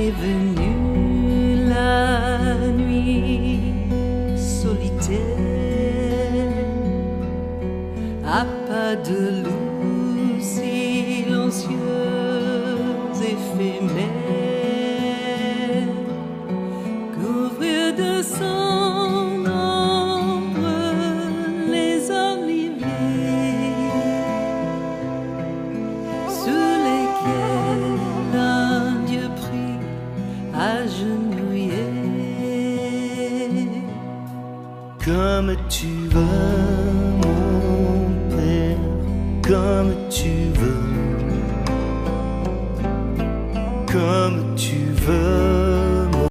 est venue la nuit solitaire, à pas de loup silencieuse, éphémère, couvrir de son ombre les oliviers, sous lesquels un Dieu prie agenouillé. Comme tu veux, mon père, comme tu veux, comme tu veux.